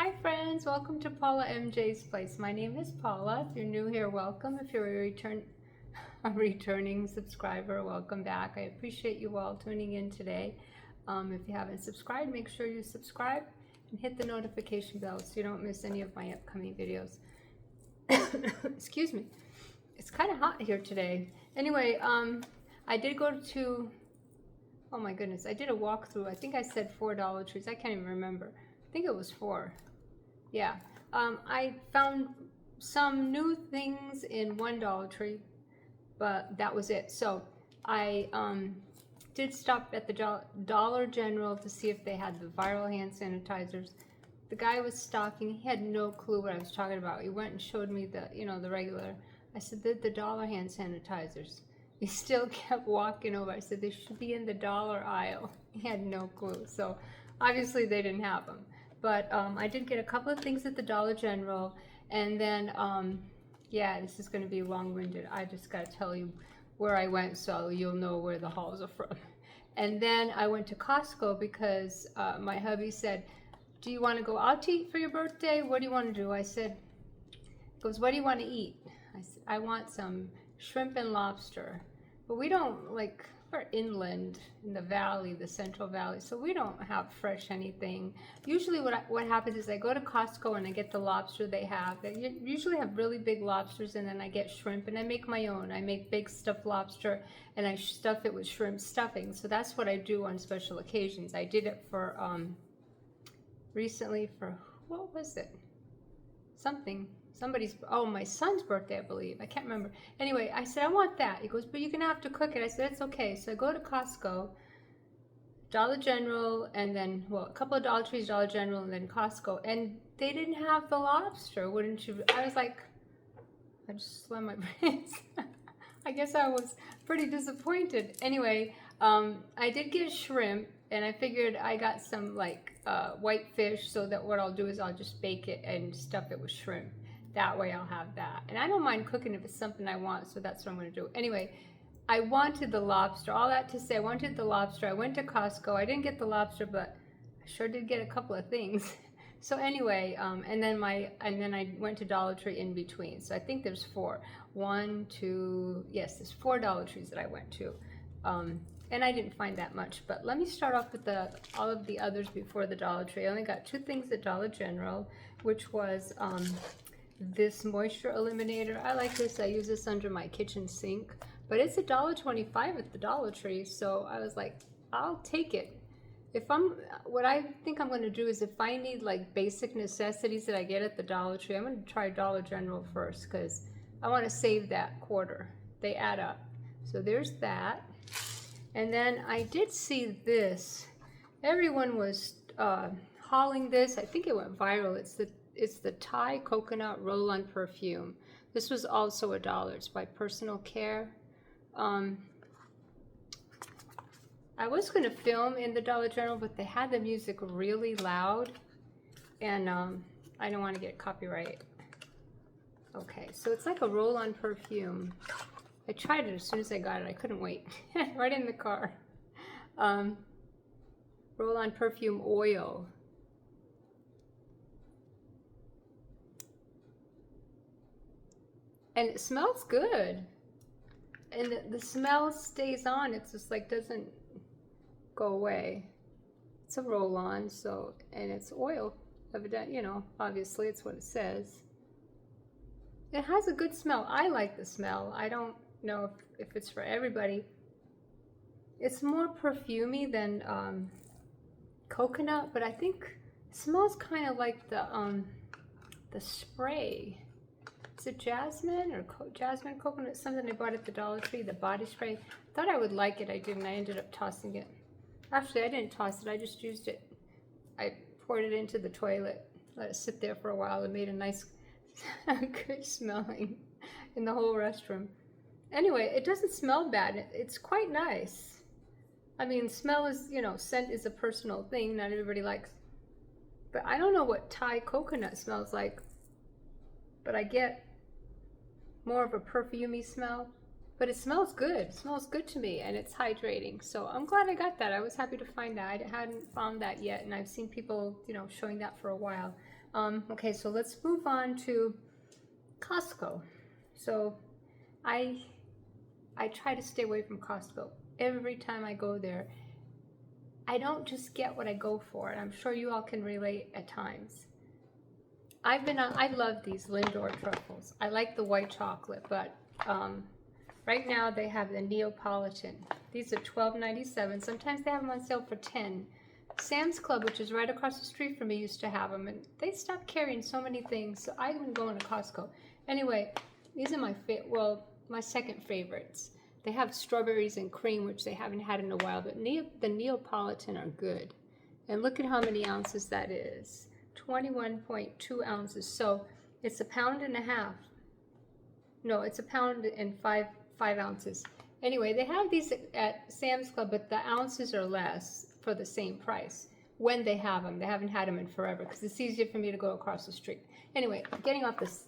Hi friends, welcome to Paula MJ's Place. My name is Paula. If you're new here, welcome. If you're a returning subscriber, welcome back. I appreciate you all tuning in today. If you haven't subscribed, make sure you subscribe and hit the notification bell so you don't miss any of my upcoming videos. Excuse me. It's kind of hot here today. Anyway, I did go to, oh my goodness, I did a walkthrough. I think I said 4 Dollar Trees. I can't even remember. I think it was 4. Yeah. I found some new things in one Dollar Tree, but that was it. So I did stop at the Dollar General to see if they had the viral hand sanitizers. The guy was stocking. He had no clue what I was talking about. He went and showed me the, the regular. I said, the dollar hand sanitizers. He still kept walking over. I said, they should be in the dollar aisle. He had no clue. So obviously they didn't have them. But I did get a couple of things at the Dollar General. And then, yeah, this is going to be long-winded. I just got to tell you where I went so you'll know where the hauls are from. And then I went to Costco because my hubby said, do you want to go out to eat for your birthday? What do you want to do? I said, he goes, what do you want to eat? I said, I want some shrimp and lobster. But we don't, like, we're inland in the valley, the Central Valley, so we don't have fresh anything. Usually what happens is I go to Costco and I get the lobster they have. They usually have really big lobsters, and then I get shrimp and I make my own. I make big stuffed lobster and I stuff it with shrimp stuffing. So that's what I do on special occasions. I did it for recently for, what was it? Somebody's, oh, my son's birthday, I believe. I can't remember. Anyway, I said, I want that. He goes, but you're going to have to cook it. I said, it's okay. So I go to Costco, Dollar General, and then, well, a couple of Dollar Trees, Dollar General, and then Costco. And they didn't have the lobster, wouldn't you? I was like, I just slammed my brains. I guess I was pretty disappointed. Anyway, I did get shrimp, and I figured I got some, like, white fish, so that what I'll do is I'll just bake it and stuff it with shrimp. That way I'll have that. And I don't mind cooking if it's something I want, so that's what I'm going to do. Anyway, I wanted the lobster. All that to say, I wanted the lobster. I went to Costco. I didn't get the lobster, but I sure did get a couple of things. So anyway, and then I went to Dollar Tree in between. So I think there's 4. 1, 2, yes, there's 4 Dollar Trees that I went to. And I didn't find that much, but let me start off with all of the others before the Dollar Tree. I only got 2 things at Dollar General, which was this moisture eliminator. I like this. I use this under my kitchen sink, but it's $1.25 at the Dollar Tree, so I was like, I'll take it. What I think I'm going to do is if I need like basic necessities that I get at the Dollar Tree, I'm going to try Dollar General first because I want to save that quarter. They add up. So there's that. And then I did see this. Everyone was hauling this. I think it went viral. It's the Thai coconut roll-on perfume. This was also $1. It's by Personal Care. I was going to film in the Dollar General, but they had the music really loud, and I don't want to get copyright. Okay, so it's like a roll-on perfume. I tried it as soon as I got it. I couldn't wait. Right in the car. Roll-on perfume oil. And it smells good. And the smell stays on. It's just like doesn't go away. It's a roll-on, so, and it's oil. Evident, obviously it's what it says. It has a good smell. I like the smell. I don't know if it's for everybody. It's more perfumey than coconut, but I think it smells kind of like the spray. Is it jasmine or jasmine coconut? Something I bought at the Dollar Tree, the body spray. Thought I would like it. I didn't. I ended up tossing it. Actually, I didn't toss it. I just used it. I poured it into the toilet, let it sit there for a while. It made a nice, good smelling in the whole restroom. Anyway, it doesn't smell bad. It's quite nice. I mean, smell is, scent is a personal thing. Not everybody likes. But I don't know what Thai coconut smells like. But I get more of a perfumey smell, but it smells good. It smells good to me, and it's hydrating. So I'm glad I got that. I was happy to find that. I hadn't found that yet, and I've seen people, showing that for a while. Okay, so let's move on to Costco. So I try to stay away from Costco. Every time I go there, I don't just get what I go for, and I'm sure you all can relate at times. I love these Lindor truffles. I like the white chocolate, but right now they have the Neapolitan. These are $12.97. Sometimes they have them on sale for $10. Sam's Club, which is right across the street from me, used to have them, and they stopped carrying so many things, so I've been going to Costco. Anyway, these are my second favorites. They have strawberries and cream, which they haven't had in a while, but the Neapolitan are good. And look at how many ounces that is. 21.2 ounces. So it's 1.5 pounds. No, it's 1 pound and 5 ounces. Anyway, they have these at Sam's Club, but the ounces are less for the same price when they have them. They haven't had them in forever because it's easier for me to go across the street. Anyway, getting off this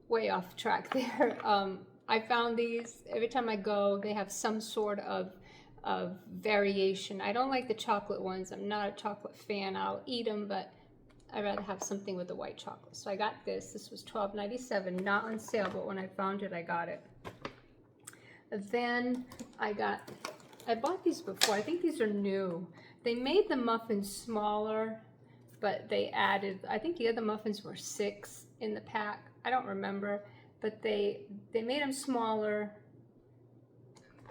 way off track there. I found these every time I go. They have some sort of variation. I don't like the chocolate ones. I'm not a chocolate fan. I'll eat them, but I'd rather have something with the white chocolate. So I got this. This was $12.97, not on sale, but when I found it, I got it. Then I bought these before. I think these are new. They made the muffins smaller, but they added, I think the other muffins were 6 in the pack. I don't remember, but they made them smaller,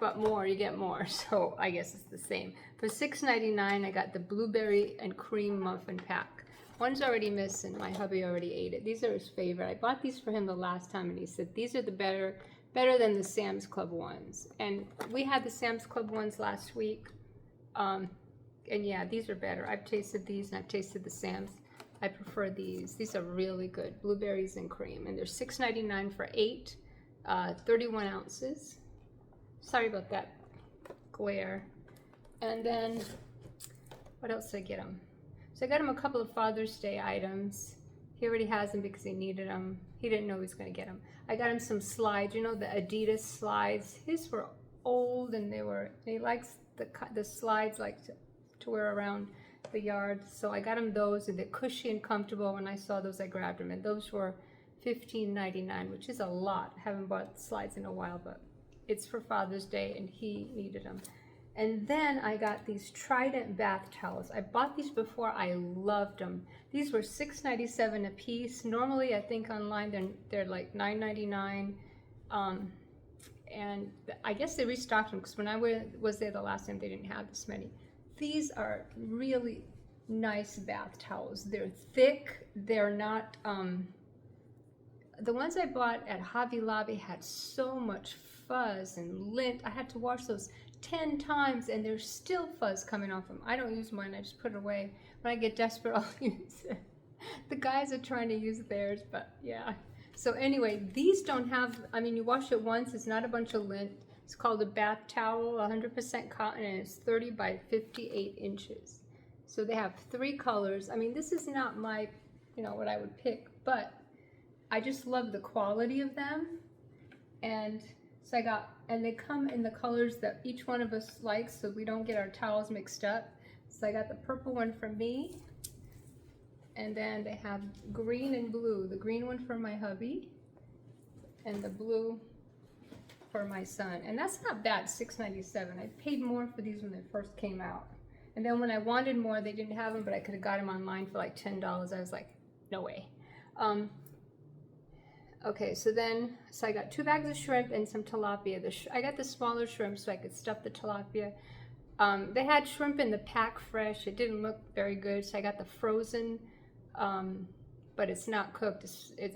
but more, you get more. So I guess it's the same. For $6.99, I got the blueberry and cream muffin pack. One's already missing. My hubby already ate it. These are his favorite. I bought these for him the last time, and he said these are the better than the Sam's Club ones. And we had the Sam's Club ones last week. And yeah, these are better. I've tasted these and I've tasted the Sam's. I prefer these. These are really good. Blueberries and cream. And they're $6.99 for 8, 31 ounces. Sorry about that glare. And then, what else did I get him? So I got him a couple of Father's Day items. He already has them because he needed them. He didn't know he was going to get them. I got him some slides, you know, the Adidas slides. His were old, and he likes the slides like to wear around the yard. So I got him those, and they're cushy and comfortable. When I saw those, I grabbed them, and those were $15.99, which is a lot. I haven't bought slides in a while, but it's for Father's Day, and he needed them. And then I got these Trident bath towels. I bought these before. I loved them. These were $6.97 a piece. Normally, I think online they're like $9.99. And I guess they restocked them because when I was there the last time, they didn't have this many. These are really nice bath towels. They're thick. They're not. The ones I bought at Hobby Lobby had so much fuzz and lint. I had to wash those 10 times and there's still fuzz coming off them. I don't use mine. I just put it away. When I get desperate, I'll use it. The guys are trying to use theirs, but yeah. So anyway, these don't have, I mean, you wash it once. It's not a bunch of lint. It's called a bath towel, 100% cotton, and it's 30 by 58 inches. So they have 3 colors. I mean, this is not my, what I would pick, but I just love the quality of them. And so and they come in the colors that each one of us likes, so we don't get our towels mixed up. So I got the purple one for me, and then they have green and blue. The green one for my hubby, and the blue for my son. And that's not bad, $6.97. I paid more for these when they first came out. And then when I wanted more, they didn't have them, but I could have got them online for like $10. I was like, no way. Okay, so I got 2 bags of shrimp and some tilapia. I got the smaller shrimp so I could stuff the tilapia. They had shrimp in the pack fresh. It didn't look very good, so I got the frozen, but it's not cooked.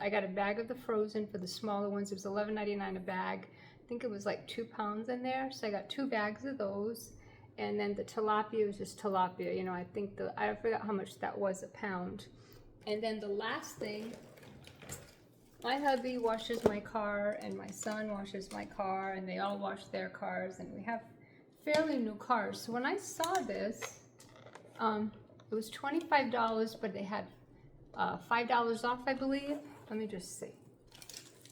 I got a bag of the frozen for the smaller ones. It was $11.99 a bag. I think it was like 2 pounds in there, so I got 2 bags of those. And then the tilapia was just tilapia. I forgot how much that was a pound. And then the last thing, my hubby washes my car, and my son washes my car, and they all wash their cars, and we have fairly new cars. So when I saw this, it was $25, but they had $5 off, I believe. Let me just see.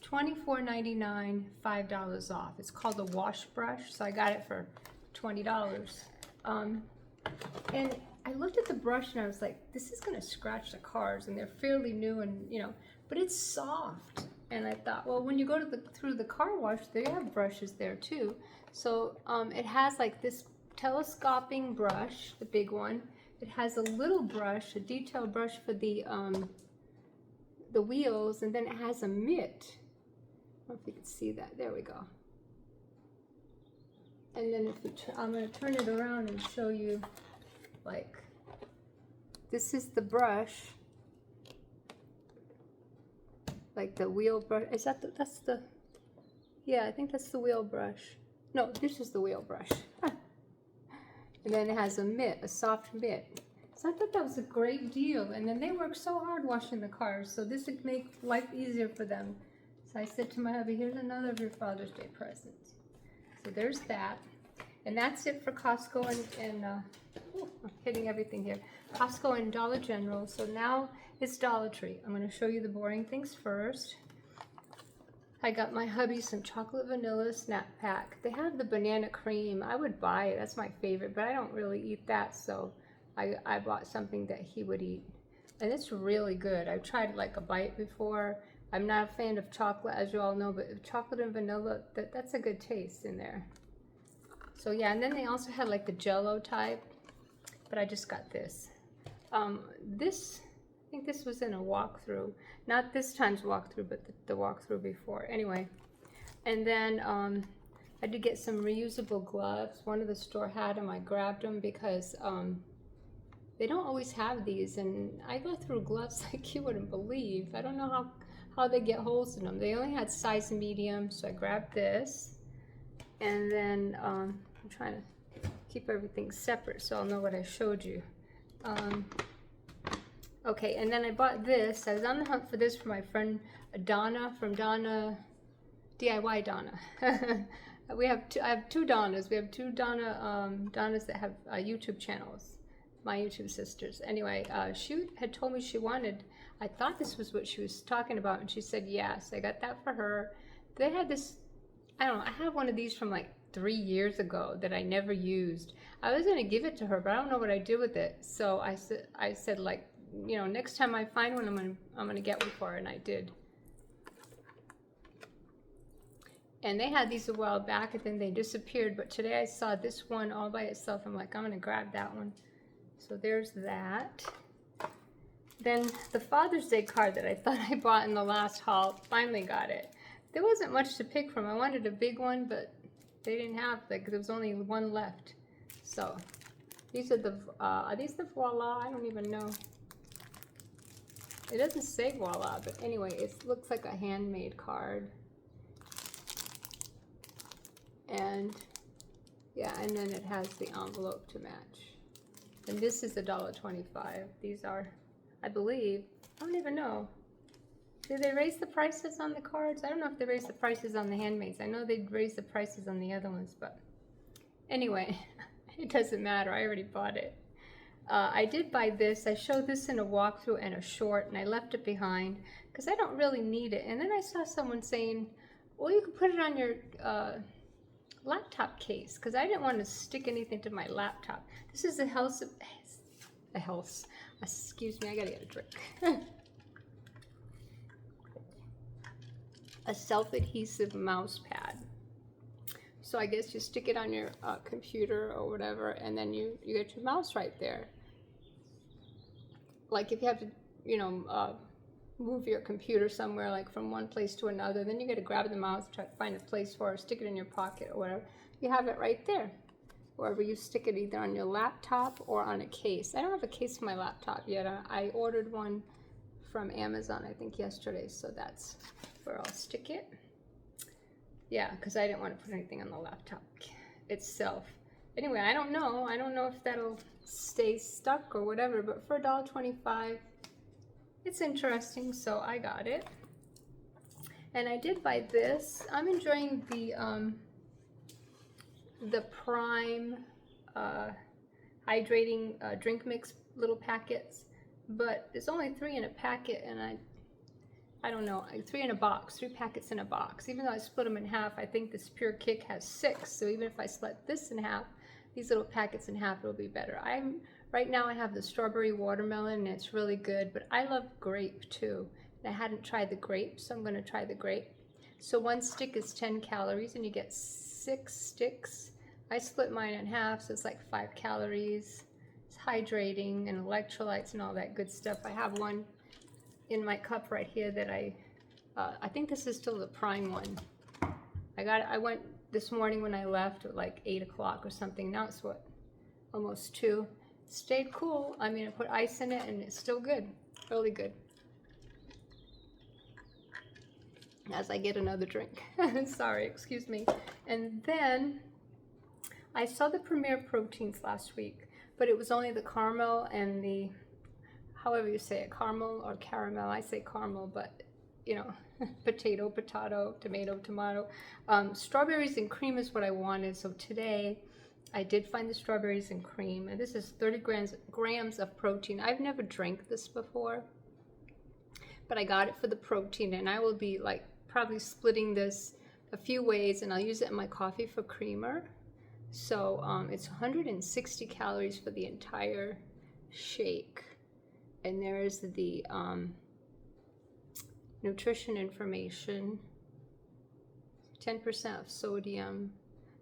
$24.99, $5 off. It's called a wash brush, so I got it for $20. And I looked at the brush and I was like, this is gonna scratch the cars, and they're fairly new, and you know, but it's soft. And I thought, well, when you go to through the car wash, they have brushes there too. So it has like this telescoping brush, the big one. It has a little brush, a detail brush for the wheels, and then it has a mitt. I don't know if you can see that. There we go. And then if you I'm going to turn it around and show you, like, this is the brush, like the wheel brush. Is that that's the, yeah, I think that's the wheel brush. No, this is the wheel brush. And then it has a mitt, a soft mitt. So I thought that was a great deal. And then they work so hard washing the cars, so this would make life easier for them. So I said to my hubby, here's another of your Father's Day presents. So there's that. And that's it for Costco and I'm hitting everything here. Costco and Dollar General. So now it's Dollar Tree. I'm going to show you the boring things first. I got my hubby some chocolate vanilla snack pack. They have the banana cream. I would buy it. That's my favorite, but I don't really eat that, so I bought something that he would eat. And it's really good. I've tried like a bite before. I'm not a fan of chocolate, as you all know, but chocolate and vanilla, that's a good taste in there. So yeah, and then they also had like the Jell-O type, but I just got this. I think this was in a walkthrough. Not this time's walkthrough, but the walkthrough before. Anyway, and then I did get some reusable gloves. One of the store had them. I grabbed them because they don't always have these, and I go through gloves like you wouldn't believe. I don't know how they get holes in them. They only had size medium, so I grabbed this. And then I'm trying to keep everything separate so I'll know what I showed you. Okay, and then I bought this. I was on the hunt for this for my friend Donna from Donna, DIY Donna. I have two Donnas. We have two Donnas that have YouTube channels, my YouTube sisters. Anyway, she had told me she wanted, I thought this was what she was talking about, and she said yes. I got that for her. They had this, I don't know, I have one of these from like 3 years ago that I never used. I was gonna give it to her, but I don't know what I did with it. So I said like, you know, next time I find one, I'm gonna get one for her, and I did. And they had these a while back, and then they disappeared. But today I saw this one all by itself. I'm like, I'm gonna grab that one. So there's that. Then the Father's Day card that I thought I bought in the last haul, finally got it. There wasn't much to pick from. I wanted a big one, but they didn't have, like, there was only one left. So these are these the Voila? I don't even know. It doesn't say Voila, but anyway, it looks like a handmade card. And yeah, and then it has the envelope to match. And this is $1.25. These are, I believe, I don't even know. Did they raise the prices on the cards? I don't know if they raised the prices on the handmaids. I know they'd raise the prices on the other ones, but anyway, it doesn't matter. I already bought it. I did buy this. I showed this in a walkthrough and a short, and I left it behind because I don't really need it. And then I saw someone saying, well, you can put it on your laptop case, because I didn't want to stick anything to my laptop. This is excuse me, I gotta get a drink. A self-adhesive mouse pad. So I guess you stick it on your computer or whatever, and then you get your mouse right there. Like if you have to, you know, move your computer somewhere, like from one place to another, then you got to grab the mouse, try to find a place for it, stick it in your pocket or whatever. You have it right there, wherever you stick it, either on your laptop or on a case. I don't have a case for my laptop yet. I ordered one from Amazon, I think yesterday, so that's where I'll stick it. Yeah, because I didn't want to put anything on the laptop itself. Anyway, I don't know if that'll stay stuck or whatever, but for $1.25, it's interesting, so I got it. And I did buy this. I'm enjoying the Prime hydrating drink mix little packets, but there's only 3 in a packet, and I don't know, 3 in a box, 3 packets in a box. Even though I split them in half, I think this Pure Kick has 6, so even if I split this in half, these little packets in half, it'll be better. I'm Right now I have the strawberry watermelon and it's really good, but I love grape too. And I hadn't tried the grape, so I'm going to try the grape. So one stick is 10 calories and you get 6 sticks. I split mine in half, so it's like 5 calories. It's hydrating and electrolytes and all that good stuff. I have one in my cup right here that I think this is still the prime one. I went this morning when I left at like 8 o'clock or something. Now it's what, almost 2. Stayed cool. I mean, I put ice in it and it's still good, really good. As I get another drink. Sorry, excuse me. And then I saw the Premier Proteins last week, but it was only the caramel and the, however you say it, caramel or caramel. I say caramel, but you know, potato, tomato. Strawberries and cream is what I wanted. So today I did find the strawberries and cream, and this is 30 grams of protein. I've never drank this before, but I got it for the protein, and I will be like probably splitting this a few ways, and I'll use it in my coffee for creamer. So it's 160 calories for the entire shake, and there's the nutrition information, 10% of sodium.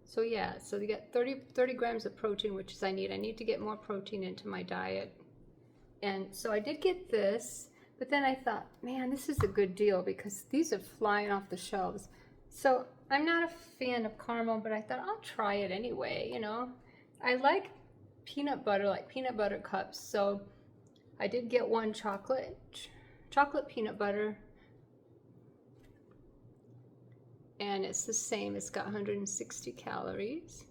So yeah, so you get 30 grams of protein, which is I need to get more protein into my diet. And so I did get this, but then I thought, man, this is a good deal because these are flying off the shelves. So I'm not a fan of caramel, but I thought I'll try it anyway, you know. I like peanut butter, like peanut butter cups. So I did get one chocolate peanut butter. And it's the same, it's got 160 calories.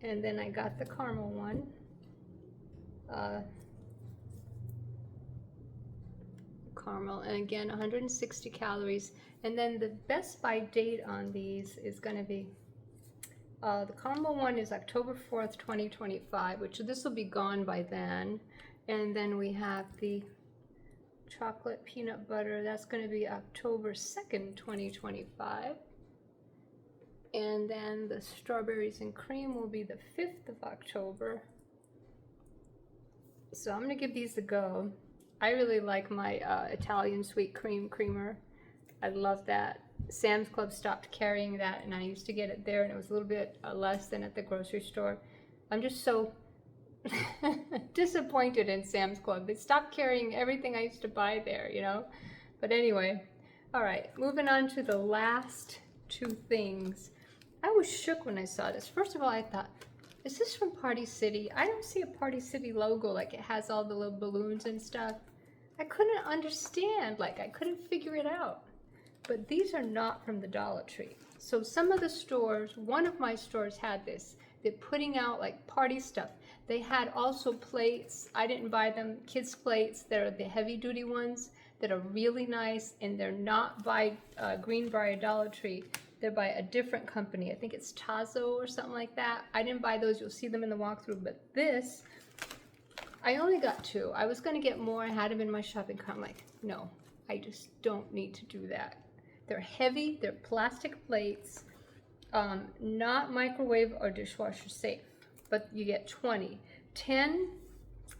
And then I got the caramel one. Caramel, and again 160 calories. And then the best by date on these is going to be the caramel one is October 4th 2025, which this will be gone by then. And then we have the chocolate peanut butter, that's going to be October 2nd 2025. And then the strawberries and cream will be the 5th of October. So I'm going to give these a go. I really like my Italian sweet cream creamer. I love that. Sam's Club stopped carrying that, and I used to get it there, and it was a little bit less than at the grocery store. I'm just so disappointed in Sam's Club. They stopped carrying everything I used to buy there, you know. But anyway, all right, moving on to the last 2 things. I was shook when I saw this. First of all, I thought, is this from Party City? I don't see a Party City logo, like it has all the little balloons and stuff. I couldn't understand, like I couldn't figure it out. But these are not from the Dollar Tree. So some of the stores, one of my stores had this. They're putting out like party stuff. They had also plates. I didn't buy them. Kids plates. They're the heavy duty ones that are really nice, and they're not by Greenbrier Dollar Tree. They're by a different company. I think it's Tazo or something like that. I didn't buy those. You'll see them in the walkthrough. But this, I only got 2. I was going to get more. I had them in my shopping cart. I'm like, no, I just don't need to do that. They're heavy. They're plastic plates. Not microwave or dishwasher safe. But you get 20. 10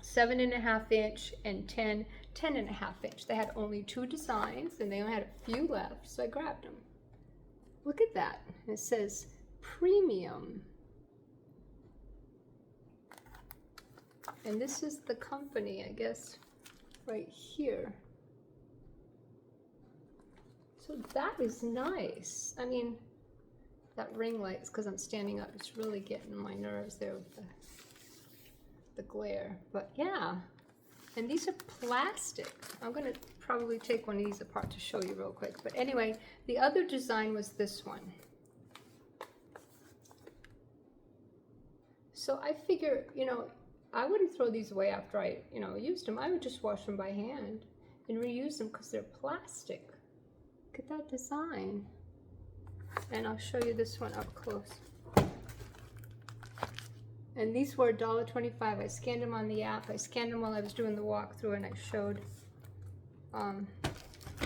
7.5 inch and 10 10.5 inch. They had only 2 designs and they only had a few left, so I grabbed them. Look at that. It says premium. And this is the company, I guess, right here. So that is nice. I mean, that ring light is because I'm standing up. It's really getting my nerves there with the glare. But yeah, and these are plastic. I'm going to probably take one of these apart to show you real quick. But anyway, the other design was this one. So I figure, you know, I wouldn't throw these away after I, you know, used them. I would just wash them by hand and reuse them because they're plastic. Look at that design. And I'll show you this one up close. And these were $1.25. I scanned them on the app. I scanned them while I was doing the walkthrough, and I showed.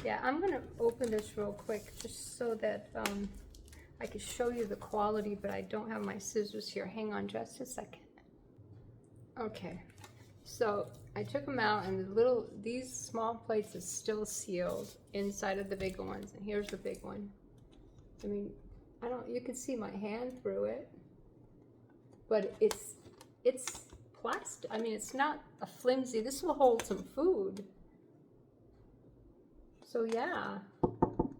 Yeah, I'm gonna open this real quick just so that I can show you the quality, but I don't have my scissors here. Hang on just a second. Okay, So I took them out, and these small plates is still sealed inside of the bigger ones. And here's the big one. I mean, you can see my hand through it, but it's plastic. I mean, it's not a flimsy. This will hold some food. So yeah,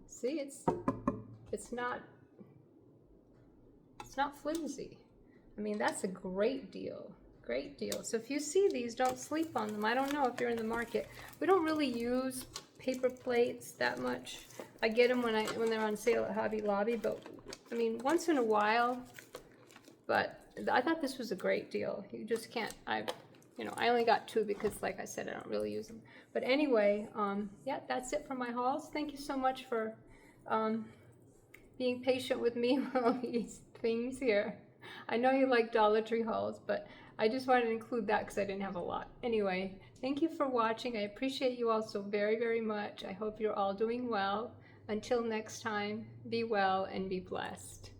see, it's not flimsy. I mean, that's a great deal. Great deal. So if you see these, don't sleep on them. I don't know if you're in the market. We don't really use paper plates that much. I get them when they're on sale at Hobby Lobby, but I mean, once in a while. But I thought this was a great deal. You just can't. I only got 2 because, like I said, I don't really use them. But anyway, yeah, that's it for my hauls. Thank you so much for being patient with me with all these things here. I know you like Dollar Tree hauls, but I just wanted to include that because I didn't have a lot. Anyway, thank you for watching. I appreciate you all so very, very much. I hope you're all doing well. Until next time, be well and be blessed.